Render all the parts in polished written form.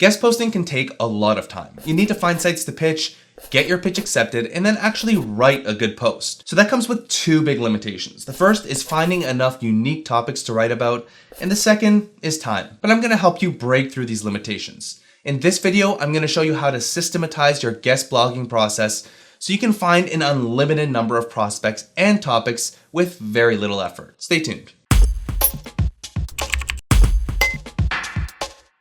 Guest posting can take a lot of time. You need to find sites to pitch, get your pitch accepted, and then actually write a good post. So that comes with two big limitations. The first is finding enough unique topics to write about, and the second is time. But I'm going to help you break through these limitations. In this video, I'm going to show you how to systematize your guest blogging process so you can find an unlimited number of prospects and topics with very little effort. Stay tuned.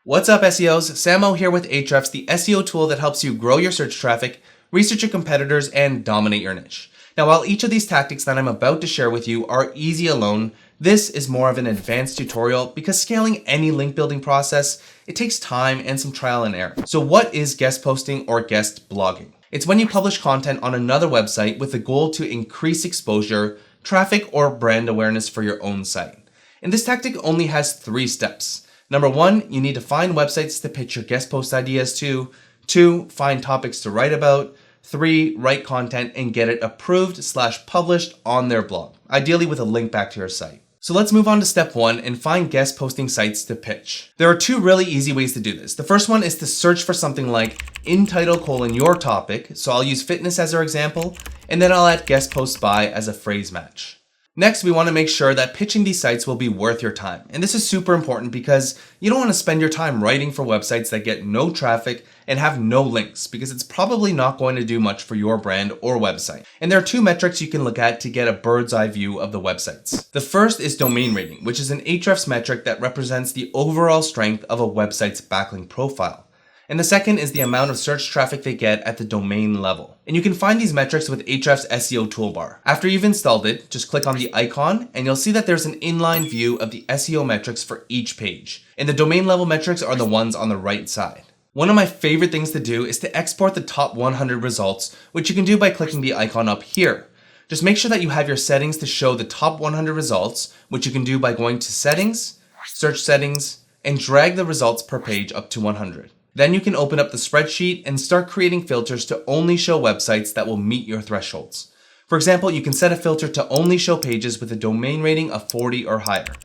What's up, SEOs? Samo here with Ahrefs, the SEO tool that helps you grow your search traffic, research your competitors, and dominate your niche. Now, while each of these tactics that I'm about to share with you are easy alone, this is more of an advanced tutorial because scaling any link building process, it takes time and some trial and error. So what is guest posting or guest blogging? It's when you publish content on another website with the goal to increase exposure, traffic, or brand awareness for your own site. And this tactic only has 3 steps. Number 1, you need to find websites to pitch your guest post ideas to. 2, find topics to write about. 3, write content and get it approved/published on their blog, ideally with a link back to your site. So let's move on to step 1 and find guest posting sites to pitch. There are 2 really easy ways to do this. The first one is to search for something like Untitled your topic. So I'll use fitness as our example, and then I'll add guest posts by as a phrase match. Next, we want to make sure that pitching these sites will be worth your time. And this is super important because you don't want to spend your time writing for websites that get no traffic and have no links, because it's probably not going to do much for your brand or website. And there are 2 metrics you can look at to get a bird's eye view of the websites. The first is domain rating, which is an Ahrefs metric that represents the overall strength of a website's backlink profile. And the second is the amount of search traffic they get at the domain level. And you can find these metrics with Ahrefs SEO toolbar. After you've installed it, just click on the icon and you'll see that there's an inline view of the SEO metrics for each page. And the domain level metrics are the ones on the right side. One of my favorite things to do is to export the top 100 results, which you can do by clicking the icon up here. Just make sure that you have your settings to show the top 100 results, which you can do by going to Settings, Search Settings, and drag the results per page up to 100. Then you can open up the spreadsheet and start creating filters to only show websites that will meet your thresholds. For example, you can set a filter to only show pages with a domain rating of 40 or higher.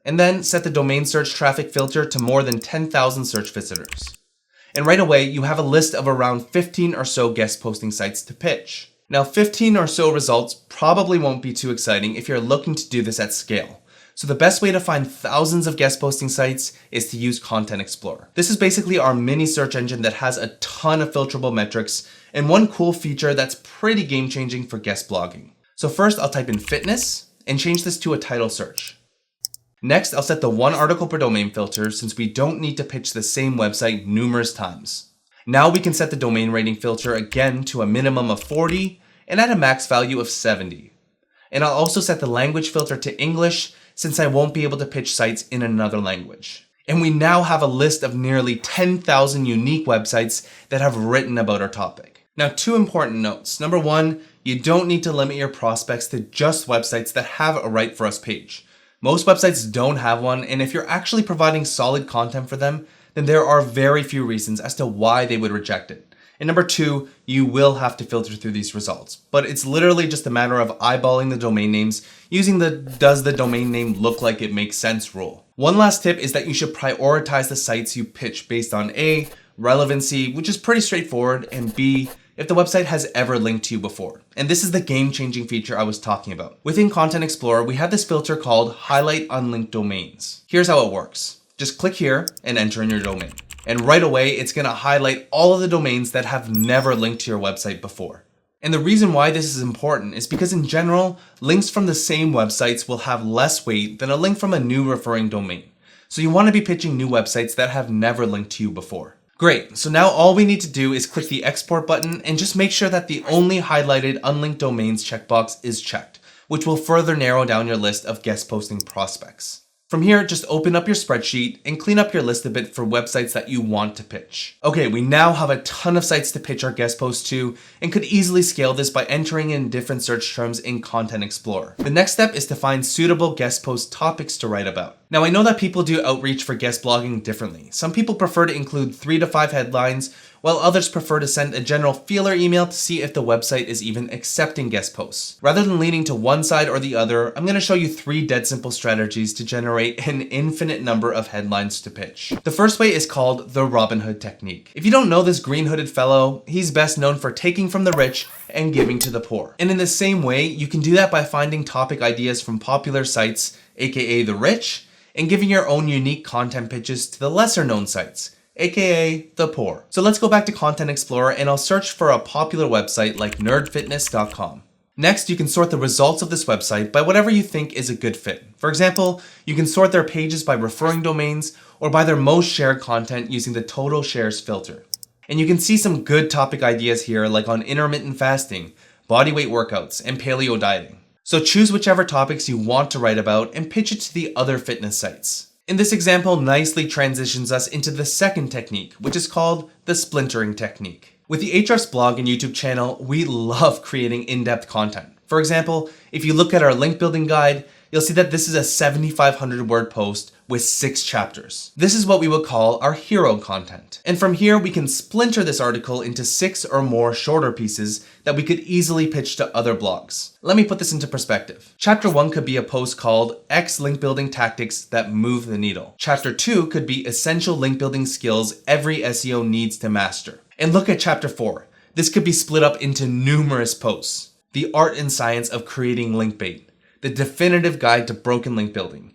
And then set the domain search traffic filter to more than 10,000 search visitors. And right away, you have a list of around 15 or so guest posting sites to pitch. Now, 15 or so results probably won't be too exciting if you're looking to do this at scale. So the best way to find thousands of guest posting sites is to use Content Explorer. This is basically our mini search engine that has a ton of filterable metrics and one cool feature that's pretty game changing for guest blogging. So first I'll type in fitness and change this to a title search. Next, I'll set the 1 article per domain filter since we don't need to pitch the same website numerous times. Now we can set the domain rating filter again to a minimum of 40 and at a max value of 70. And I'll also set the language filter to English since I won't be able to pitch sites in another language. And we now have a list of nearly 10,000 unique websites that have written about our topic. Now, 2 important notes. Number 1, you don't need to limit your prospects to just websites that have a Write For Us page. Most websites don't have one, and if you're actually providing solid content for them, then there are very few reasons as to why they would reject it. And number 2, you will have to filter through these results, but it's literally just a matter of eyeballing the domain names using the does the domain name look like it makes sense rule. One last tip is that you should prioritize the sites you pitch based on A, relevancy, which is pretty straightforward, and B, if the website has ever linked to you before. And this is the game-changing feature I was talking about. Within Content Explorer, we have this filter called Highlight Unlinked Domains. Here's how it works. Just click here and enter in your domain. And right away, it's going to highlight all of the domains that have never linked to your website before. And the reason why this is important is because in general, links from the same websites will have less weight than a link from a new referring domain. So you want to be pitching new websites that have never linked to you before. Great, so now all we need to do is click the export button and just make sure that the only highlighted unlinked domains checkbox is checked, which will further narrow down your list of guest posting prospects. From here, just open up your spreadsheet and clean up your list a bit for websites that you want to pitch. Okay, we now have a ton of sites to pitch our guest posts to and could easily scale this by entering in different search terms in Content Explorer. The next step is to find suitable guest post topics to write about. Now I know that people do outreach for guest blogging differently. Some people prefer to include 3 to 5 headlines, while others prefer to send a general feeler email to see if the website is even accepting guest posts. Rather than leaning to one side or the other, I'm going to show you 3 dead simple strategies to generate an infinite number of headlines to pitch. The first way is called the Robin Hood technique. If you don't know this green-hooded fellow, he's best known for taking from the rich and giving to the poor. And in the same way, you can do that by finding topic ideas from popular sites, aka the rich, and giving your own unique content pitches to the lesser known sites, aka the poor. So let's go back to Content Explorer and I'll search for a popular website like nerdfitness.com. Next, you can sort the results of this website by whatever you think is a good fit. For example, you can sort their pages by referring domains or by their most shared content using the total shares filter. And you can see some good topic ideas here like on intermittent fasting, bodyweight workouts, and paleo dieting. So choose whichever topics you want to write about and pitch it to the other fitness sites. And this example nicely transitions us into the second technique, which is called the splintering technique. With the Ahrefs blog and YouTube channel, we love creating in-depth content. For example, if you look at our link building guide, you'll see that this is a 7,500 word post with 6 chapters. This is what we would call our hero content. And from here, we can splinter this article into 6 or more shorter pieces that we could easily pitch to other blogs. Let me put this into perspective. Chapter 1 could be a post called X link building tactics that move the needle. Chapter 2 could be essential link building skills every SEO needs to master. And look at chapter 4. This could be split up into numerous posts. The art and science of creating link bait. The definitive guide to broken link building.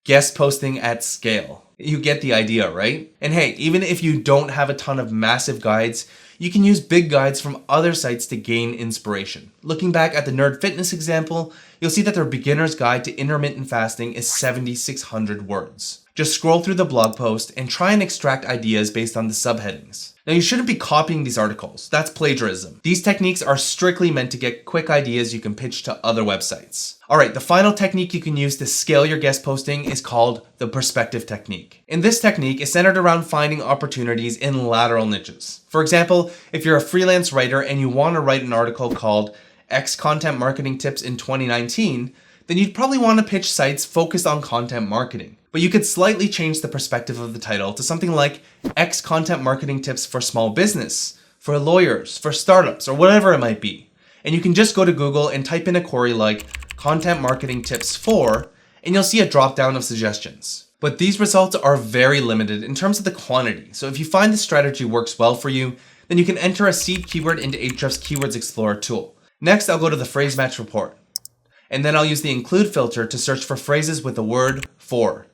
Guest posting at scale. You get the idea, right? And hey, even if you don't have a ton of massive guides, you can use big guides from other sites to gain inspiration. Looking back at the Nerd Fitness example, you'll see that their beginner's guide to intermittent fasting is 7,600 words. Just scroll through the blog post and try and extract ideas based on the subheadings. Now you shouldn't be copying these articles. That's plagiarism. These techniques are strictly meant to get quick ideas you can pitch to other websites. Alright, the final technique you can use to scale your guest posting is called the perspective technique. And this technique is centered around finding opportunities in lateral niches. For example, if you're a freelance writer and you want to write an article called X Content Marketing Tips in 2019, then you'd probably want to pitch sites focused on content marketing. But you could slightly change the perspective of the title to something like X Content Marketing Tips for Small Business, for lawyers, for startups, or whatever it might be. And you can just go to Google and type in a query like Content Marketing Tips for, and you'll see a drop down of suggestions. But these results are very limited in terms of the quantity. So if you find this strategy works well for you, then you can enter a seed keyword into Ahrefs Keywords Explorer tool. Next, I'll go to the phrase match report. And then I'll use the include filter to search for phrases with the word for.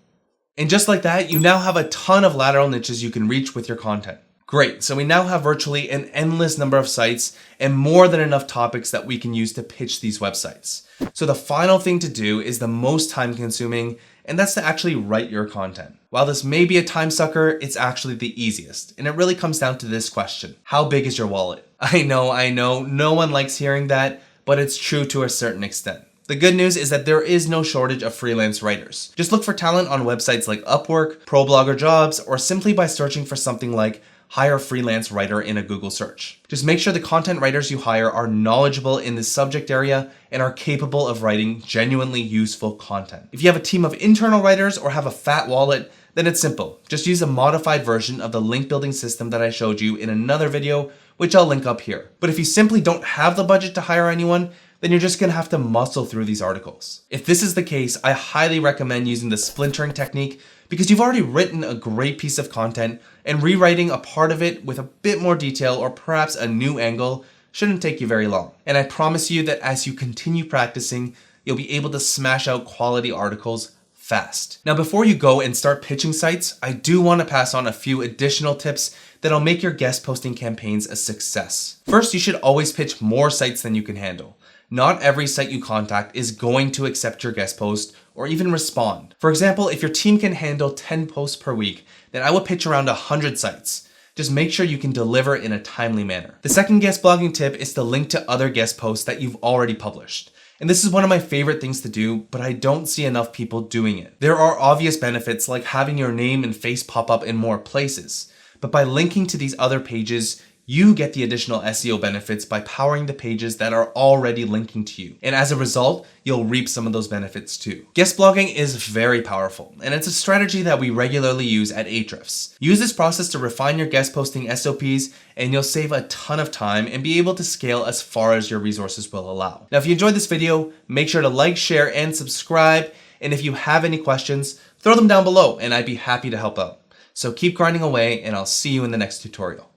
And just like that, you now have a ton of lateral niches you can reach with your content. Great, so we now have virtually an endless number of sites and more than enough topics that we can use to pitch these websites. So the final thing to do is the most time consuming, and that's to actually write your content. While this may be a time sucker, it's actually the easiest. And it really comes down to this question: how big is your wallet? I know, no one likes hearing that, but it's true to a certain extent. The good news is that there is no shortage of freelance writers. Just look for talent on websites like Upwork, ProBlogger Jobs, or simply by searching for something like hire freelance writer in a Google search. Just make sure the content writers you hire are knowledgeable in this subject area and are capable of writing genuinely useful content. If you have a team of internal writers or have a fat wallet, then it's simple. Just use a modified version of the link building system that I showed you in another video, which I'll link up here. But if you simply don't have the budget to hire anyone, then you're just gonna have to muscle through these articles. If this is the case, I highly recommend using the splintering technique because you've already written a great piece of content, and rewriting a part of it with a bit more detail or perhaps a new angle shouldn't take you very long. And I promise you that as you continue practicing, you'll be able to smash out quality articles fast. Now, before you go and start pitching sites, I do want to pass on a few additional tips that'll make your guest posting campaigns a success. First, you should always pitch more sites than you can handle. Not every site you contact is going to accept your guest post or even respond. For example, if your team can handle 10 posts per week, then I would pitch around 100 sites. Just make sure you can deliver in a timely manner. The second guest blogging tip is to link to other guest posts that you've already published. And this is one of my favorite things to do, but I don't see enough people doing it. There are obvious benefits like having your name and face pop up in more places, but by linking to these other pages, you get the additional SEO benefits by powering the pages that are already linking to you. And as a result, you'll reap some of those benefits too. Guest blogging is very powerful, and it's a strategy that we regularly use at Ahrefs. Use this process to refine your guest posting SOPs, and you'll save a ton of time and be able to scale as far as your resources will allow. Now, if you enjoyed this video, make sure to like, share, and subscribe. And if you have any questions, throw them down below and I'd be happy to help out. So keep grinding away, and I'll see you in the next tutorial.